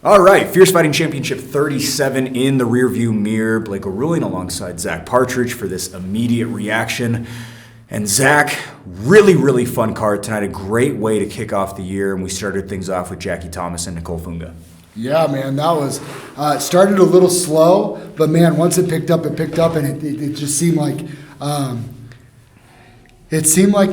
All right, Fierce Fighting Championship 37 in the rearview mirror. Blake O'Ruling alongside Zach Partridge for this immediate reaction. And Zach, really fun card tonight. A great way to kick off the year. And we started things off with Jackie Thomas and Nicole Funga. Yeah, man, that was it started a little slow, but man, once it picked up, and it just seemed like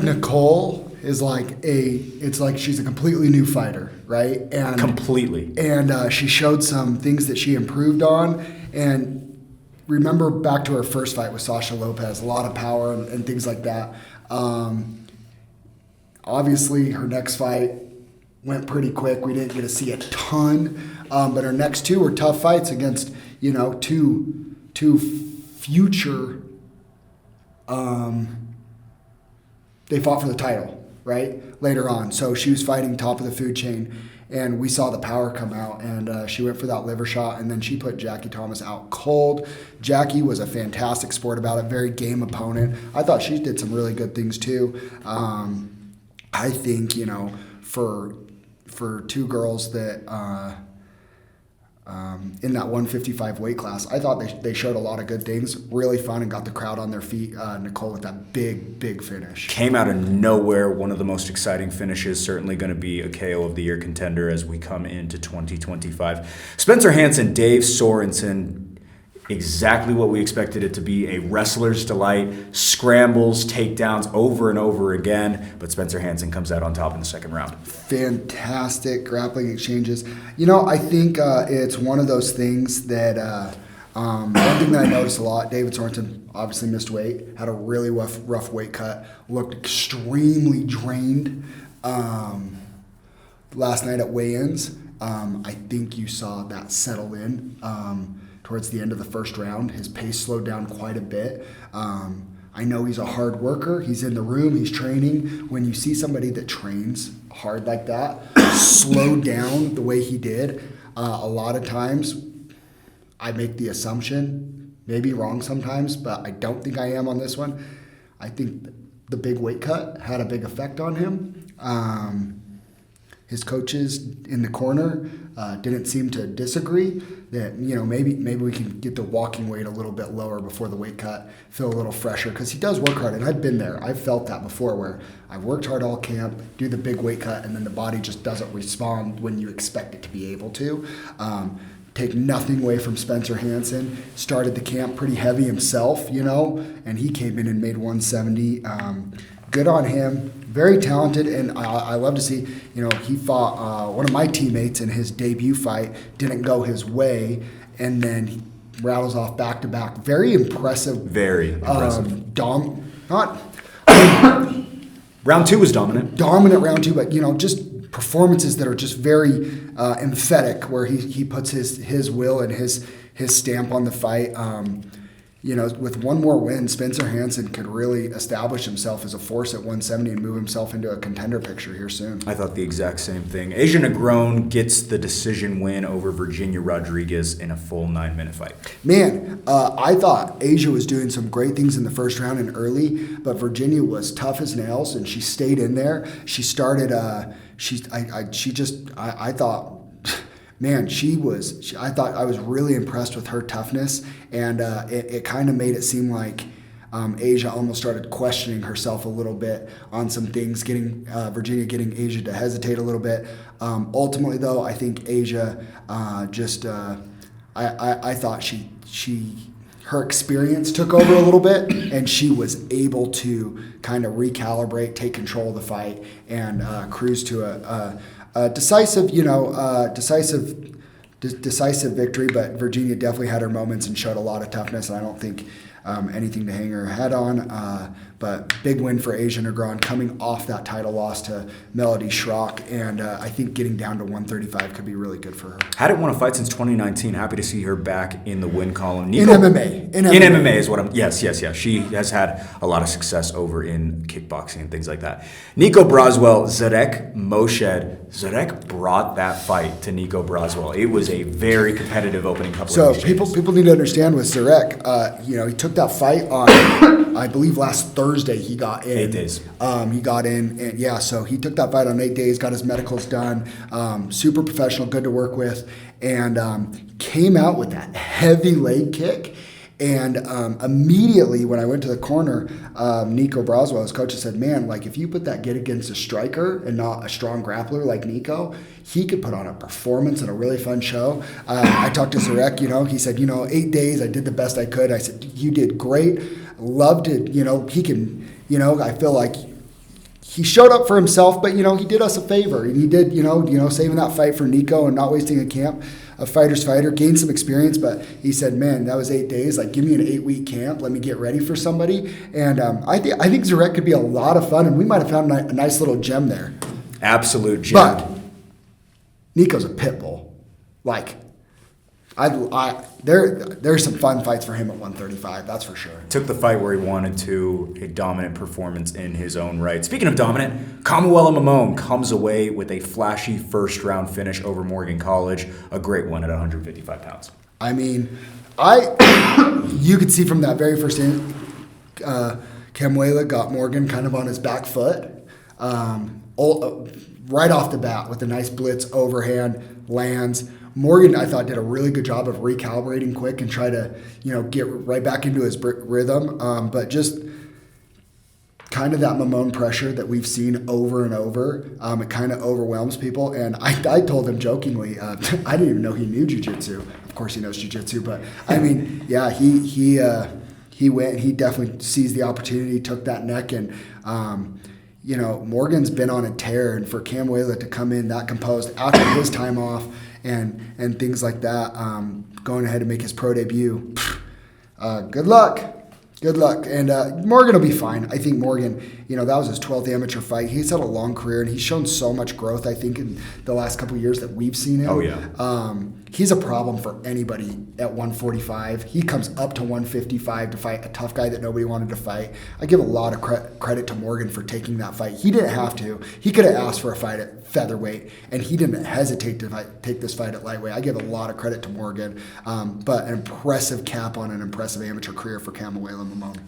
Nicole is it's like she's a completely new fighter, right? And completely. And she showed some things that she improved on. And remember back to her first fight with Sasha Lopez, a lot of power and things like that. Obviously, her next fight went pretty quick. We didn't get to see a ton, but her next two were tough fights against, two future. They fought for the title, right, later on. So she was fighting top of the food chain, and we saw the power come out, and she went for that liver shot, and then she put Jackie Thomas out cold. Jackie was a fantastic sport about it, very game opponent. I thought she did some really good things too. I think, for two girls that in that 155 weight class, I thought they showed a lot of good things. Really fun and got the crowd on their feet. Nicole with that big finish. Came out of nowhere. One of the most exciting finishes. Certainly going to be a KO of the year contender as we come into 2025. Spencer Hansen, Dave Sorensen. Exactly what we expected it to be, a wrestler's delight, scrambles, takedowns over and over again, but Spencer Hansen comes out on top in the second round. Fantastic grappling exchanges. I think it's one of those things that one thing that I noticed a lot, David Sorensen obviously missed weight, had a really rough weight cut, looked extremely drained last night at weigh-ins. I think you saw that settle in. Towards the end of the first round, his pace slowed down quite a bit. I know he's a hard worker. He's in the room. He's training. When you see somebody that trains hard like that, slow down the way he did, a lot of times I make the assumption, maybe wrong sometimes, but I don't think I am on this one. I think the big weight cut had a big effect on him. His coaches in the corner didn't seem to disagree that, maybe we can get the walking weight a little bit lower before the weight cut, feel a little fresher, because he does work hard, and I've been there. I've felt that before where I've worked hard all camp, do the big weight cut, and then the body just doesn't respond when you expect it to be able to. Take nothing away from Spencer Hansen. Started the camp pretty heavy himself, and he came in and made 170. Good on him. Very talented, and I love to see, he fought one of my teammates in his debut fight, didn't go his way, and then he rattles off back-to-back. Very impressive. Very impressive. Round two was dominant. Dominant round two, but, just performances that are just very emphatic, where he puts his will and his stamp on the fight. With one more win, Spencer Hansen could really establish himself as a force at 170 and move himself into a contender picture here soon. I thought the exact same thing. Asia Negron gets the decision win over Virginia Rodriguez in a full 9-minute fight. Man, I thought Asia was doing some great things in the first round and early, but Virginia was tough as nails, and she stayed in there. She started. I thought. Man, I thought I was really impressed with her toughness, and it kind of made it seem like Asia almost started questioning herself a little bit on some things, Virginia getting Asia to hesitate a little bit. Ultimately, though, I think Asia I thought her experience took over a little bit, and she was able to kind of recalibrate, take control of the fight, and cruise to a decisive victory, but Virginia definitely had her moments and showed a lot of toughness, and I don't think anything to hang her head on. But big win for Asia Negron coming off that title loss to Melody Schrock, and I think getting down to 135 could be really good for her. Hadn't won a fight since 2019. Happy to see her back in the win column. In MMA. In MMA is what I'm... Yes. She has had a lot of success over in kickboxing and things like that. Nico Braswell, Zarek Moshed. Zarek brought that fight to Nico Braswell. It was a very competitive opening couple of exchanges. So people need to understand with Zarek, he took took that fight on, I believe last Thursday he got in. 8 days. He got in, and yeah, so he took that fight on 8 days, got his medicals done, super professional, good to work with, and came out with that heavy leg kick. And immediately when I went to the corner, Nico Braswell, his coach, said, man, like if you put that get against a striker and not a strong grappler like Nico, he could put on a performance and a really fun show. I talked to Zarek, he said, 8 days, I did the best I could. I said, you did great. Loved it. He can, I feel like he showed up for himself, but, he did us a favor. And he did, saving that fight for Nico and not wasting a camp. A fighter's fighter, gained some experience, but he said, man, that was 8 days. Like, give me an 8-week camp. Let me get ready for somebody. And I think Zarek could be a lot of fun, and we might have found a nice little gem there. Absolute gem. But Nico's a pit bull. Like, there's some fun fights for him at 135, that's for sure. Took the fight where he wanted to, a dominant performance in his own right. Speaking of dominant, Kamuela Mamone comes away with a flashy first-round finish over Morgan College, a great one at 155 pounds. I mean, you could see from that very first inning, Kamuela got Morgan kind of on his back foot, right off the bat with a nice blitz overhand, lands. Morgan, I thought, did a really good job of recalibrating quick and try to, get right back into his rhythm. But just kind of that Mamone pressure that we've seen over and over, it kind of overwhelms people. And I told him jokingly, I didn't even know he knew jiu-jitsu. Of course he knows jiu-jitsu, but I mean, yeah, he went. He definitely seized the opportunity, took that neck, and Morgan's been on a tear. And for Kamuela to come in that composed after his time off. And things like that, going ahead and make his pro debut. Good luck. And Morgan will be fine. I think Morgan, that was his 12th amateur fight. He's had a long career, and he's shown so much growth, I think, in the last couple of years that we've seen him. Oh, yeah. He's a problem for anybody at 145. He comes up to 155 to fight a tough guy that nobody wanted to fight. I give a lot of credit to Morgan for taking that fight. He didn't have to. He could have asked for a fight at featherweight, and he didn't hesitate to take this fight at lightweight. I give a lot of credit to Morgan, but an impressive cap on an impressive amateur career for Kamuela Mamone.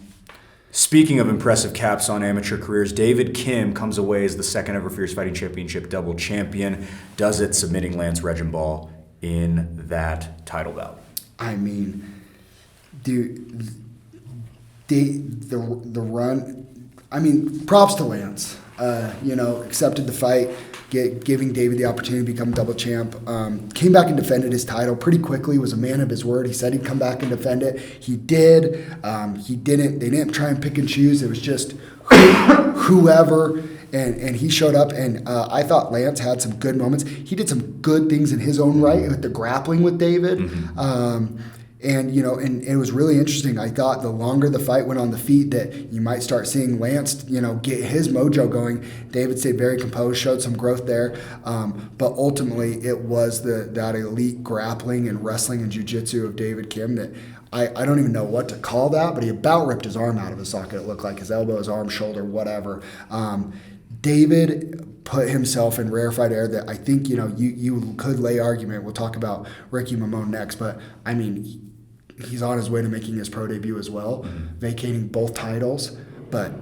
Speaking of impressive caps on amateur careers, David Kim comes away as the second ever Fierce Fighting Championship double champion, does it submitting Lance Regenball in that title bout. I mean, dude, the run, I mean, props to Lance. Accepted the fight, giving David the opportunity to become double champ. Came back and defended his title pretty quickly, was a man of his word. He said he'd come back and defend it. He did. He didn't. They didn't try and pick and choose. It was just whoever. And he showed up, and I thought Lance had some good moments. He did some good things in his own right with the grappling with David. Mm-hmm. And it was really interesting. I thought the longer the fight went on the feet that you might start seeing Lance, get his mojo going. David stayed very composed, showed some growth there. But ultimately, it was that elite grappling and wrestling and jiu-jitsu of David Kim that I don't even know what to call that, but he about ripped his arm out of his socket. It looked like his elbow, his arm, shoulder, whatever. David put himself in rarefied air that I think, you could lay argument. We'll talk about Ricky Mamone next, but I mean, he's on his way to making his pro debut as well, vacating both titles. But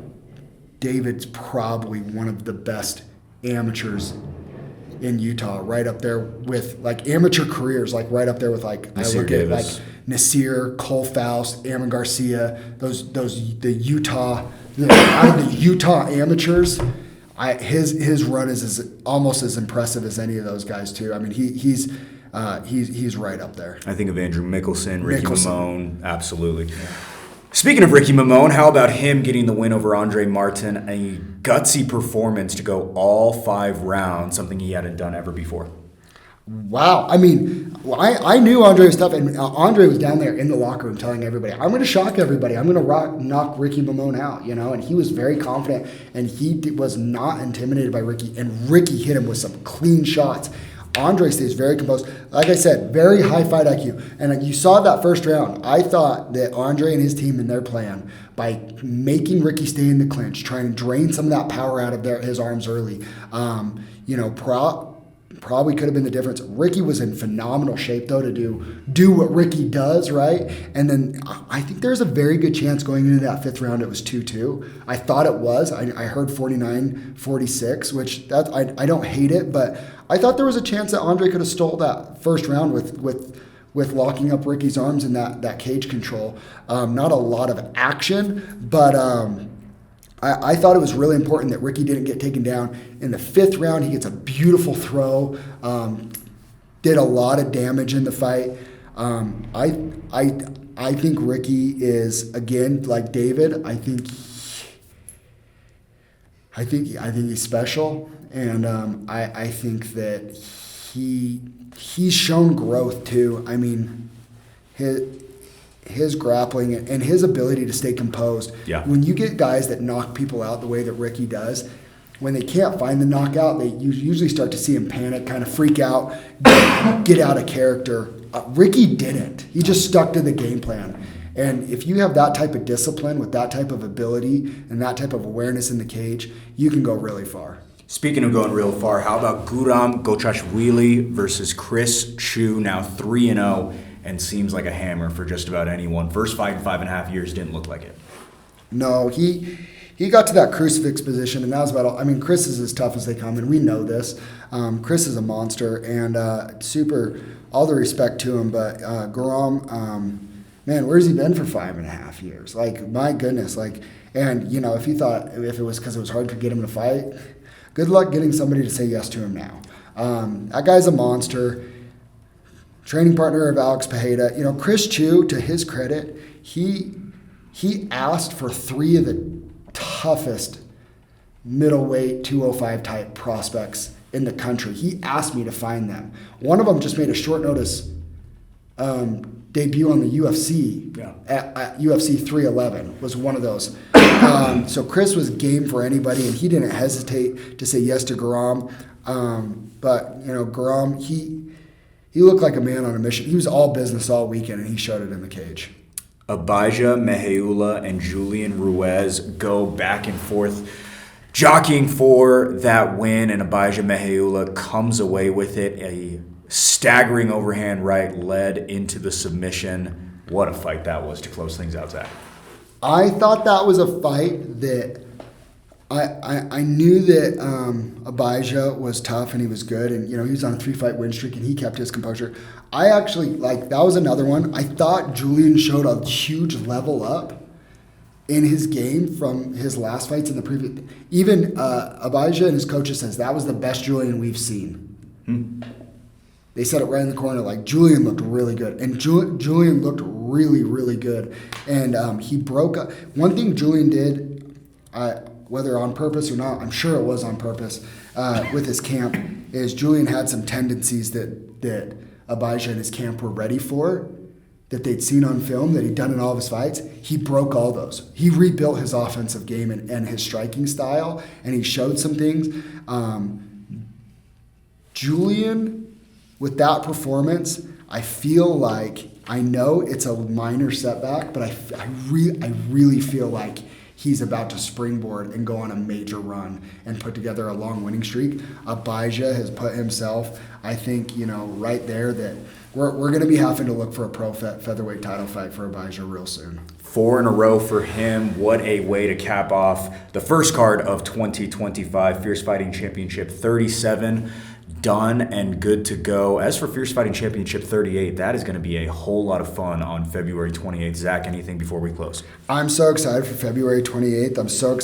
David's probably one of the best amateurs in Utah, right up there with amateur careers, right up there with Nasir Davis. Nasir, Cole Faust, Ammon Garcia, the Utah amateurs. His run is almost as impressive as any of those guys too. I mean, he's right up there. I think of Andrew Mickelson, Ricky Mamone, absolutely. Yeah. Speaking of Ricky Mamone, how about him getting the win over Andre Martin? A gutsy performance to go all 5 rounds, something he hadn't done ever before. Wow. I mean, I knew Andre was tough, and Andre was down there in the locker room telling everybody, I'm going to shock everybody. I'm going to knock Ricky Mamone out, and he was very confident, and he was not intimidated by Ricky, and Ricky hit him with some clean shots. Andre stays very composed. Like I said, very high fight IQ. And you saw that first round. I thought that Andre and his team in their plan, by making Ricky stay in the clinch, trying to drain some of that power out of his arms early, probably could have been the difference. Ricky was in phenomenal shape, though, to do what Ricky does, right? And then I think there's a very good chance going into that 5th round it was 2-2. I thought it was. I heard 49-46, which I don't hate it, but I thought there was a chance that Andre could have stole that first round with locking up Ricky's arms in that cage control. Not a lot of action, but I thought it was really important that Ricky didn't get taken down. In the 5th round, he gets a beautiful throw, did a lot of damage in the fight. I think Ricky is, again, like David, I think he's special, and I think that he's shown growth too. I mean, his grappling and his ability to stay composed. Yeah. When you get guys that knock people out the way that Ricky does, when they can't find the knockout, you usually start to see him panic, kind of freak out, get out of character. Ricky didn't. He just stuck to the game plan. And if you have that type of discipline with that type of ability and that type of awareness in the cage, you can go really far. Speaking of going real far, how about Guram Gochashvili versus Chris Chu, now 3-0, and seems like a hammer for just about anyone. First fight in 5.5 years, didn't look like it. No, he got to that crucifix position, and that was about all. I mean, Chris is as tough as they come, and we know this. Chris is a monster, and super, all the respect to him, but Guram, man, where's he been for 5.5 years? Like, my goodness, like, and, you know, if you thought, if it was because it was hard to get him to fight, good luck getting somebody to say yes to him now. That guy's a monster. Training partner of Alex Pereira. You know, Chris Chu, to his credit, he asked for 3 of the toughest middleweight 205 type prospects in the country. He asked me to find them. One of them just made a short notice debut on the UFC. Yeah. At UFC 311 was one of those. So Chris was game for anybody, and he didn't hesitate to say yes to Guram. But, you know, Guram, he looked like a man on a mission. He was all business all weekend, and he showed it in the cage. Abijah Meheula and Julian Ruiz go back and forth, jockeying for that win, and Abijah Meheula comes away with it. A staggering overhand right led into the submission. What a fight that was to close things out, Zach. I thought that was a fight that I knew that Abijah was tough and he was good, and you know he was on a 3-fight win streak and he kept his composure. I actually that was another one. I thought Julian showed a huge level up in his game from his last fights in the previous. Even Abijah and his coaches says that was the best Julian we've seen. They said it right in the corner. Like, Julian looked really good, and Julian looked really, really good, and he broke up. One thing Julian did, whether on purpose or not, I'm sure it was on purpose, with his camp, is Julian had some tendencies that Abijah and his camp were ready for, that they'd seen on film, that he'd done in all of his fights. He broke all those. He rebuilt his offensive game and his striking style, and he showed some things. Julian, with that performance, I feel like, I know it's a minor setback, but I really feel like he's about to springboard and go on a major run and put together a long winning streak. Abijah has put himself, I think, you know, right there that we're going to be having to look for a pro featherweight title fight for Abijah real soon. 4 in a row for him. What a way to cap off the first card of 2025. Fierce Fighting Championship 37. Done and good to go. As for Fierce Fighting Championship 38, that is going to be a whole lot of fun on February 28th. Zach, anything before we close? I'm so excited for February 28th. I'm so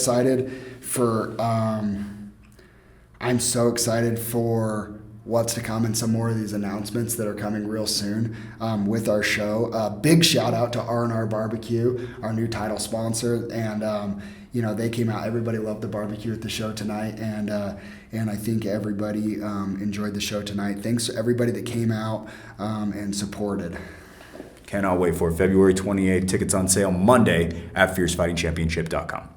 excited for what's to come and some more of these announcements that are coming real soon with our show. Big shout out to R&R Barbecue, our new title sponsor, and you know, they came out. Everybody loved the barbecue at the show tonight, and I think everybody enjoyed the show tonight. Thanks to everybody that came out and supported. Cannot wait for it. February 28th. Tickets on sale Monday at fiercefightingchampionship.com.